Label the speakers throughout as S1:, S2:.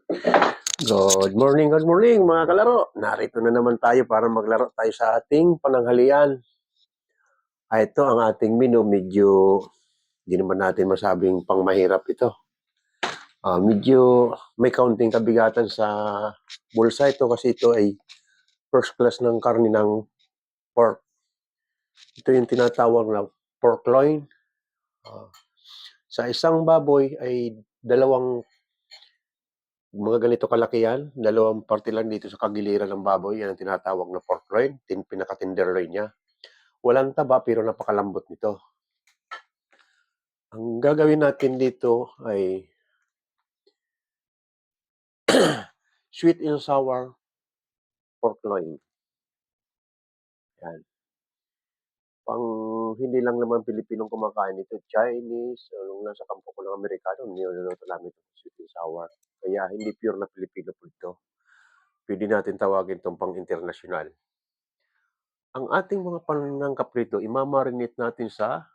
S1: Good morning mga kalaro. Narito na naman tayo para maglaro tayo sa ating pananghalian. Ito ang ating menu. Medyo hindi naman natin masabing pang mahirap ito. Medyo may kaunting kabigatan sa bulsa ito kasi ito ay first class ng karni ng pork. Ito yung tinatawag na pork loin. Sa isang baboy ay dalawang mga ganito kalaki yan. Dalawang parte lang dito sa kagiliran ng baboy. Yan ang tinatawag na pork loin. Pinaka-tenderloin niya. Walang taba pero napakalambot nito. Ang gagawin natin dito ay sweet and sour pork loin. Yan. Pang hindi lang naman Pilipinong kumakain ito, Chinese, nung nasa kampo ko ng Amerikano, niluluto namin ito sweet and sour. Kaya hindi pure na Pilipino po ito. Pwede natin tawagin itong pang-international. Ang ating mga panangkap rito, imamarinate natin sa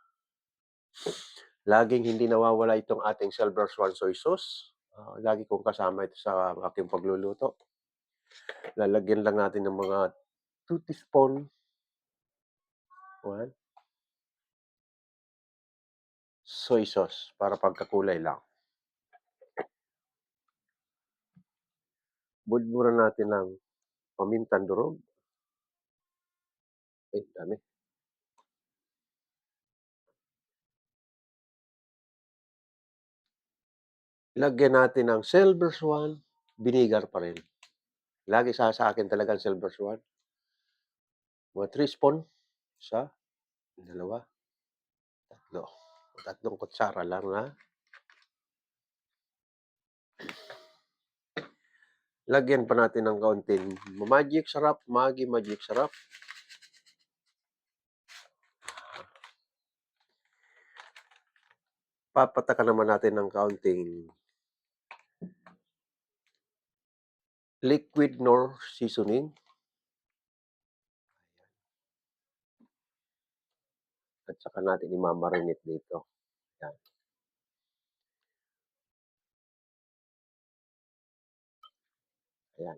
S1: laging hindi nawawala itong ating Silver Swan soy sauce. Lagi kong kasama ito sa aking pagluluto. Lalagyan lang natin ng mga 2 teaspoon. Soy sauce para pagkakulay lang. Budburan natin ng pamintang durog. Ay, dami. Lagyan natin ng Silver Swan, vinegar pa rin. Lagi sa akin talagang Silver Swan. Mga 3 spoon, isa, dalawa, tatlo. Tatlong kutsara lang na. Lagyan pa natin ng kaunting Magic Sarap, Maggi Magic Sarap. Papatakan naman natin ng kaunting liquid nor seasoning. At saka natin imamarinate dito. Yan. Ayan.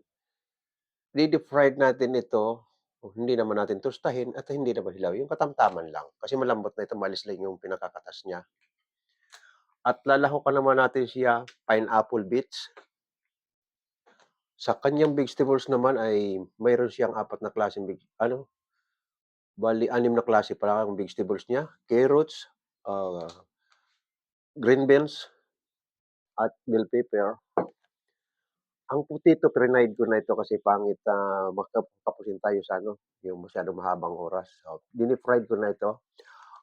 S1: I-deep fried natin ito. Hindi naman natin tustahin at hindi naman hilaw. Yung katamtaman lang. Kasi malambot na ito, malis lang yung pinakakatas niya. At lalahukan naman natin siya, pineapple bits. Sa kanyang vegetables naman ay mayroon siyang 4 na klaseng bali 6 na klase pala ang vegetables niya. Carrots, green beans, at bell pepper. Ang potato, trinied ko na ito kasi pangit magkapusin tayo sa yung masyadong mahabang oras. So, dinifried ko na ito.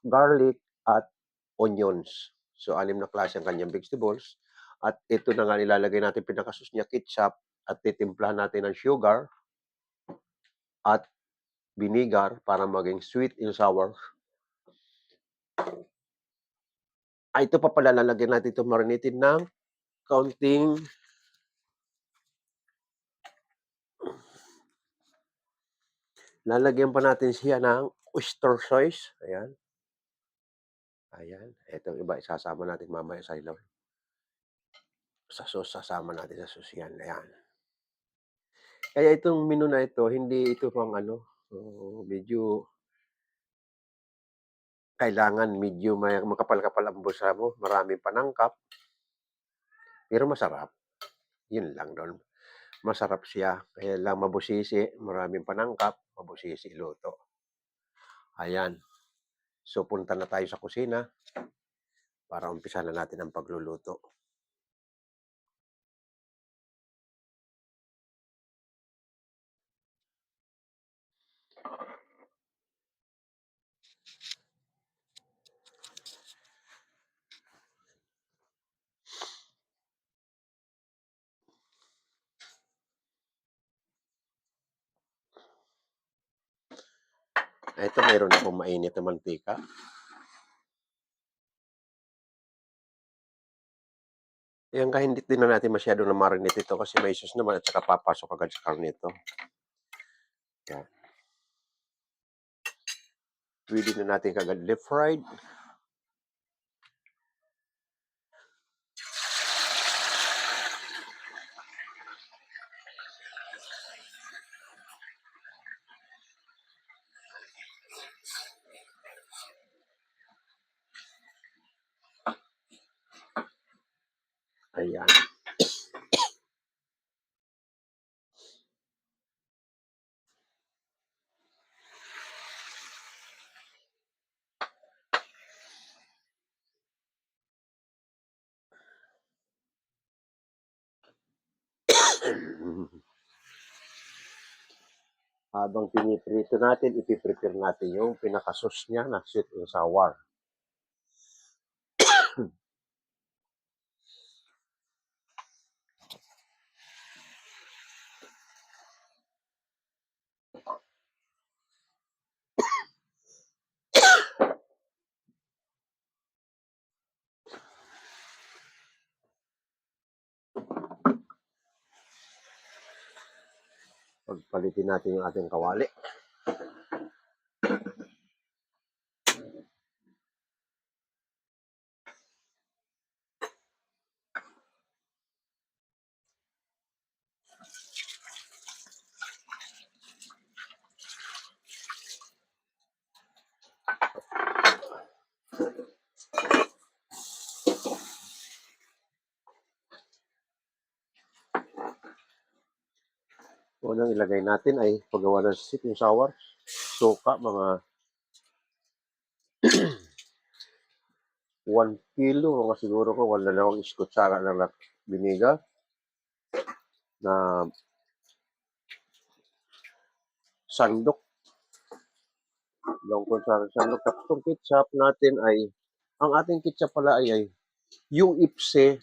S1: Garlic at onions. So, 6 na klase ang kanyang vegetables. At ito na nga nilalagay natin pinakasus niya, ketchup, at titimplahan natin ng sugar at vinegar para maging sweet and sour. Ito pa pala, lalagyan natin ito marinated ng kaunting lalagyan pa natin siya ng oyster sauce. Ayan. Ayan. Ito iba, isasama natin mamaya sa ilaw. Sa sauce, sasama natin sa sauce yan. Ayan. Kaya itong menu na ito, hindi ito pang medyo kailangan medyo makapal-kapal ang bulsa mo. Maraming panangkap. Pero masarap. Yun lang doon. Masarap siya. Kaya lang mabusisi. Maraming panangkap. Mabusisi luto. Ayan. So, punta na tayo sa kusina para umpisa na natin ang pagluluto. Ito, mayroon akong mainit na mantika. Yan, kahit hindi din na natin masyado na marinate ito kasi may sauce naman at saka papasok agad sa karne ito. Yan. Pwede na natin kagad deep fried. Ayan. Habang piniprito natin, ipiprepare natin yung pinaka-sauce niya na sweet and sour. Pagpalitin natin yung ating kawali. Unang ilagay natin ay paggawa ng sweet and sour. Suka, mga 1 kilo, mga siguro ko, 2 kutsara lang na biniga na sandok. 2 kutsara sandok. Tapos itong ketchup natin ay, ang ating ketchup pala ay yung ipse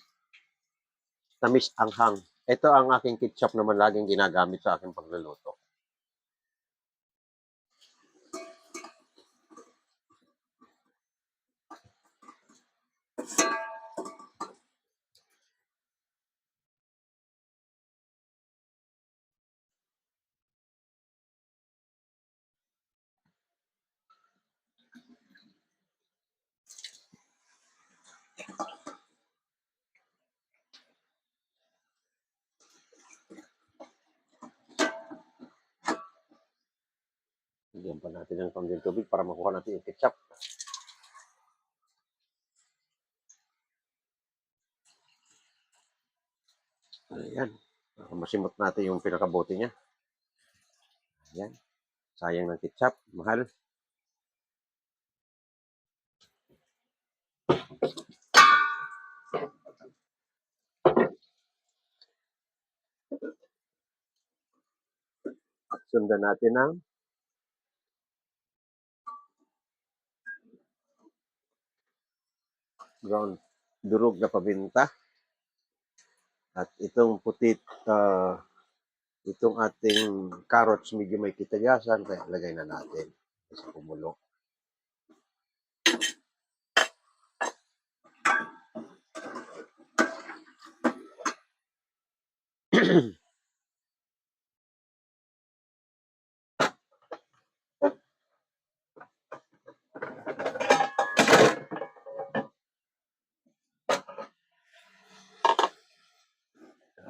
S1: tamis anghang. Ito ang aking ketchup naman laging ginagamit sa aking pagluluto. Lagyan pa natin ng konting tubig para makuha natin yung ketchup. Ayan. Masimot natin yung pinakabote niya. Ayan. Sayang ng ketchup. Mahal. Sundan natin ng ground durog na paminta. At itong putit, itong ating carrots medyo may kitagasan, kaya lagay na natin sa kumulo.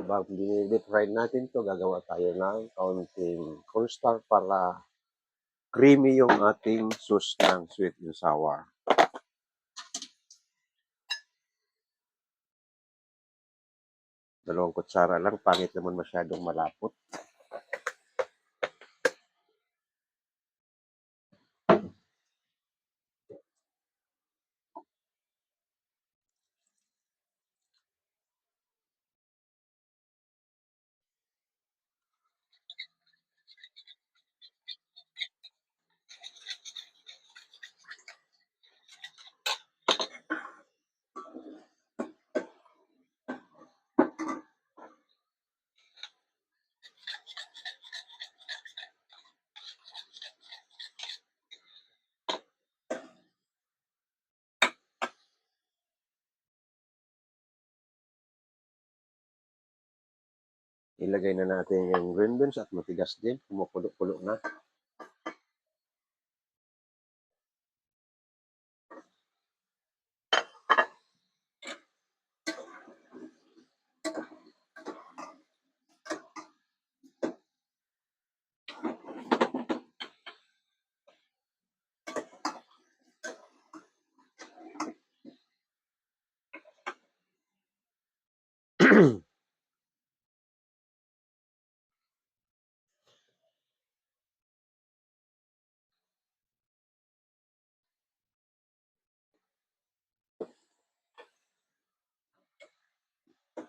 S1: Habang dinidip fry natin to, gagawa tayo ng kaunting cornstarch para creamy yung ating sauce ng sweet and sour. Dalawang kutsara lang, pangit naman masyadong malapot. Ilagay na natin yung green beans at matigas din, kumukulo-kulo na.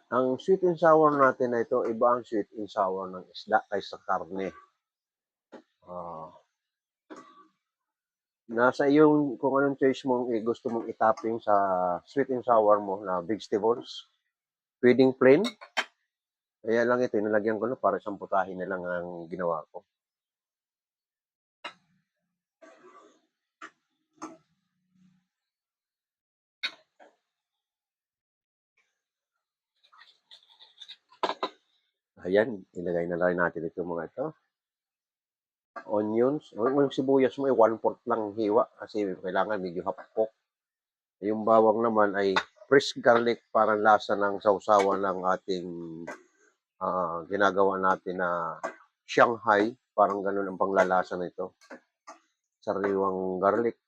S1: Ang sweet and sour natin na ito, iba ang sweet and sour ng isda kaysa karne. Ah, nasa iyong kung anong choice mong gusto mong i-topping sa sweet and sour mo na vegetables. Puwedeng plain, kaya lang ito nilagyan ko na para siyang putahe na lang ang ginawa ko. Ayan, ilagay na lang natin ito mga ito. Onions, yung sibuyas mo ay 1/4 lang hiwa kasi kailangan medyo hapok. Yung bawang naman ay fresh garlic para lasa ng sausawan ng ating ginagawa natin na Shanghai, parang ganun ang panglalasa nito. Sariwang garlic.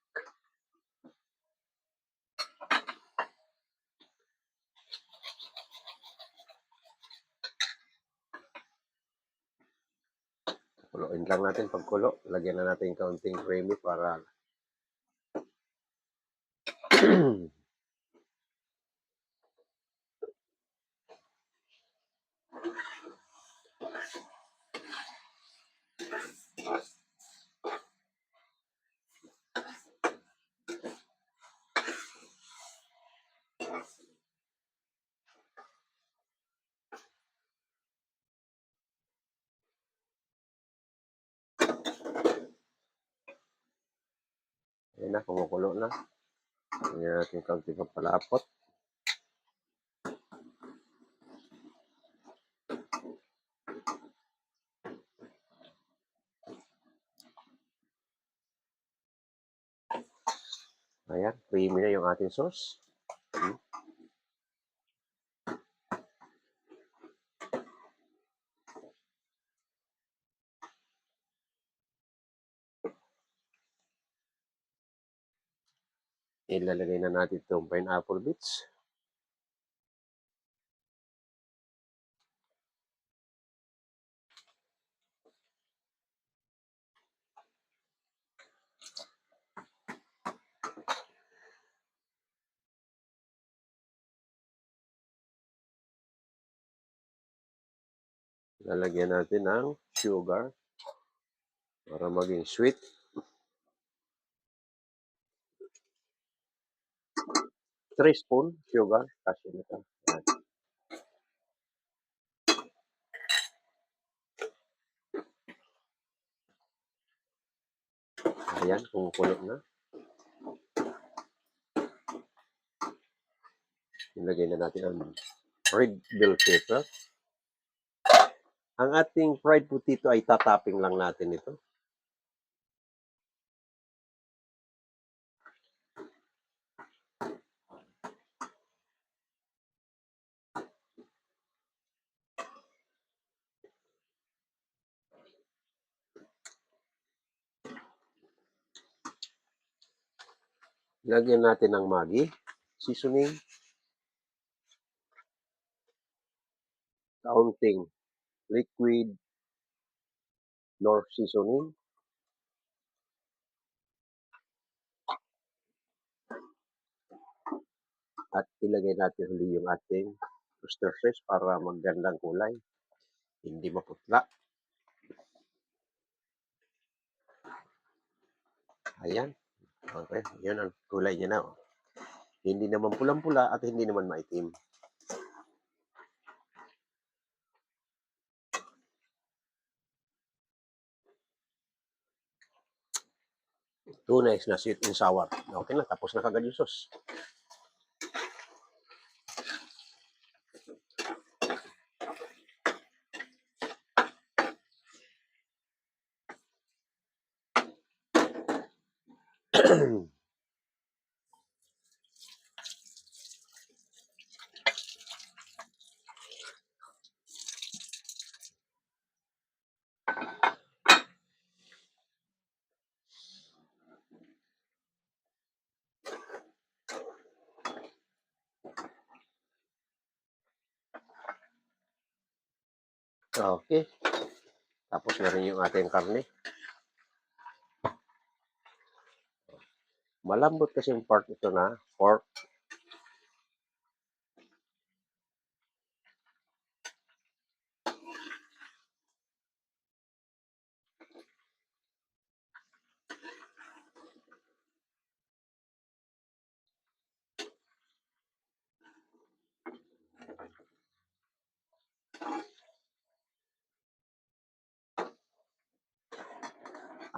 S1: Kuluin lang natin pagkulo. Lagyan na natin kaunting creamy para ayan na, kumukulo na. Lagyan natin kaunting palapot. Ayan, creamy na yung ating sauce. Ilalagay na natin itong pineapple bits. Lalagyan natin ng sugar para maging sweet. 3 spoon sugar. Kasi nito. Ayan. Ayan, kumukulo na. Ilagay na natin ang red bell pepper. Ang ating fried potato ay tatapping lang natin ito. Lagyan natin ng Maggi seasoning. Kaunting liquid nor seasoning. At ilagay natin huli yung ating oyster sauce para magandang kulay. Hindi maputla. Ayan. Okay, yun ang kulay niya na. Oh. Hindi naman pulang-pula at hindi naman maitim. Tunay na sweet and sour. Okay na, tapos na kagad yung sauce. Okay. Tapos na rin yung ating karne. Malambot kasi yung part ito na pork.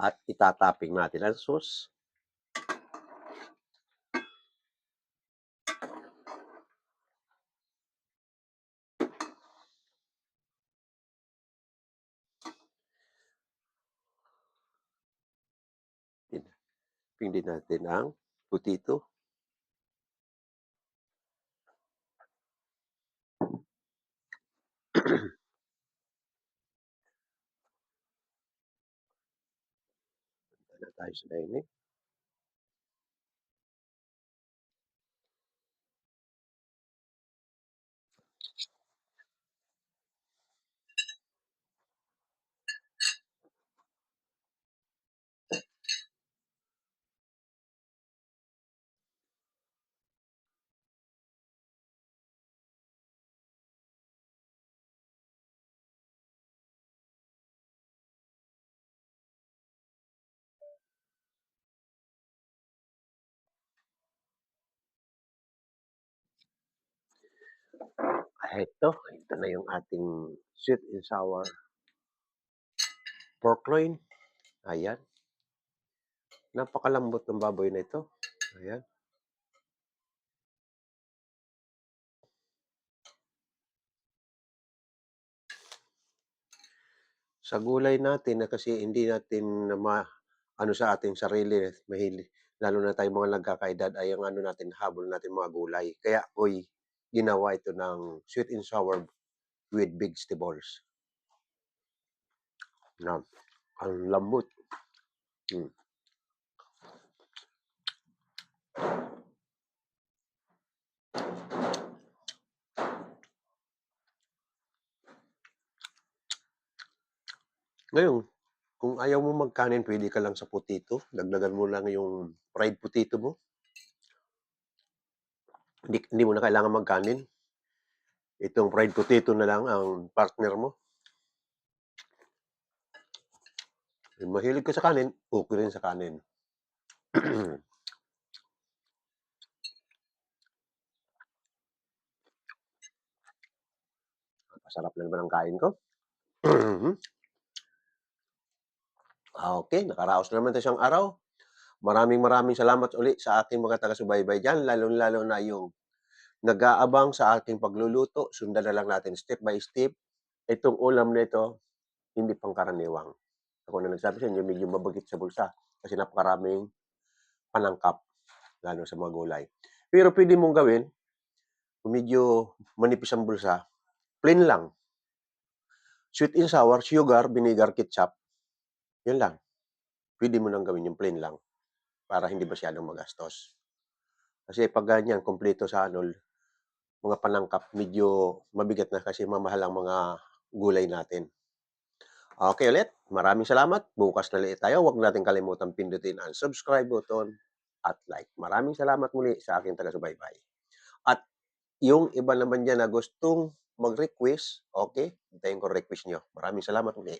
S1: at ita-topping natin ang sauce. Topping din natin ang potato. Punta na tayo sa dining. Ito na yung ating sweet and sour pork loin. Ayan. Napakalambot ng baboy na ito. Ayan. Sa gulay natin na kasi hindi natin na ano sa ating sarili, lalo na tayong mga nagkakaedad ay ang ano natin, habol natin mga gulay. Kaya ako'y ginawa ito ng sweet and sour with vegetables. Na, ang lambot. Hmm. Ngayon, kung ayaw mo magkanin, pwede ka lang sa potato. Dagdagan mo lang yung fried potato mo. Hindi mo na kailangan magkanin. Itong fried potato na lang ang partner mo. Kung mahilig ka sa kanin, okay rin sa kanin. Masarap na naman ang kain ko. Okay, nakaraos na naman tayo isang araw. Maraming salamat uli sa aking mga taga-subaybay diyan, lalong-lalo na yung nag-aabang sa ating pagluluto. Sundan na lang natin step by step. Itong ulam na ito, hindi pangkaraniwang. Ako na nagsabi sa inyo, medyo mabagit sa bulsa kasi napakaraming panangkap, lalo sa mga gulay. Pero pwede mong gawin, kung medyo manipis ang bulsa, plain lang. Sweet and sour, sugar, vinegar, ketchup, yun lang. Pwede mo nang gawin yung plain lang para hindi masyadong magastos. Kasi pag ganyan, kompleto sa ano, mga panangkap, medyo mabigat na kasi mamahal ang mga gulay natin. Okay ulit, maraming salamat. Bukas na ulit tayo. Huwag natin kalimutan pindutin ang subscribe button at like. Maraming salamat muli sa aking taga-subaybay. At yung iba naman dyan na gustong mag-request, okay, hintayin ko request nyo. Maraming salamat muli.